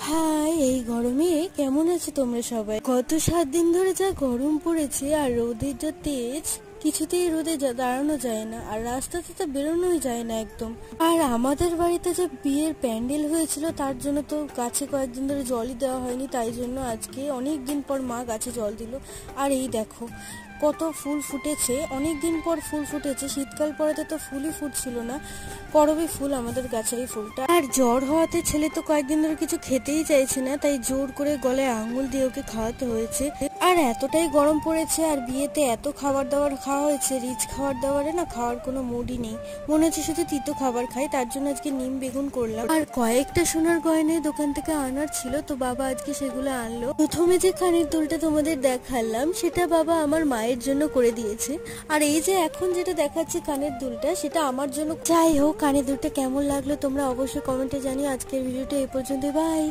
High, এই গরমে কেমন আছো তোমরা সবাই? গত 7 দিন ধরে যা গরম পড়েছে আর রোদের যা তেজ, কিছুতেই রোদে দাঁড়ানো যায় না, আর রাস্তাতে তো বেরোনোই যায় না একদম। আর আমাদের বাড়িতে যে বিয়ের প্যান্ডেল হয়েছিল তার জন্য তো গাছে কয়েকদিন ধরে জলই দেওয়া হয়নি, তাই জন্য আজকে অনেক দিন পর মা গাছে জল দিল। আর এই দেখো কত ফুল ফুটেছে, অনেক দিন পর ফুল ফুটেছে। শীতকাল পড়াতে তো ফুলই ফুটছিল না, করবী ফুল আমাদের গাছে এই ফুলটা। আর জ্বর হওয়াতে ছেলে তো কয়েকদিন ধরে কিছু খেতেই চাইছে না, তাই জোর করে গলায় আঙুল দিয়ে ওকে খাওয়াতে হয়েছে। আর এতটাই গরম পড়েছে, আর বিয়েতে এত খাবার দাবার খাওয়া হয়েছে, রিচ খাবার দাবারে না খাওয়ার কোনো মুডই নেই, মনে হচ্ছে শুধু তিতো খাবার খাই। তার জন্য আজকে নিম বেগুন করলাম। আর কয়েকটা সোনার গয়না দোকান থেকে আনার ছিল, তো বাবা আজকে সেগুলো আনলো। প্রথমে যে কানের দুলটা তোমাদের দেখালাম সেটা বাবা আমার মায়ের জন্য করে দিয়েছে, আর এই যে এখন যেটা দেখাচ্ছে কানের দুলটা সেটা আমার জন্য। যাই হোক, কানের দুলটা কেমন লাগলো তোমরা অবশ্যই কমেন্টে জানিও। আজকের ভিডিওটা এই পর্যন্ত, বাই।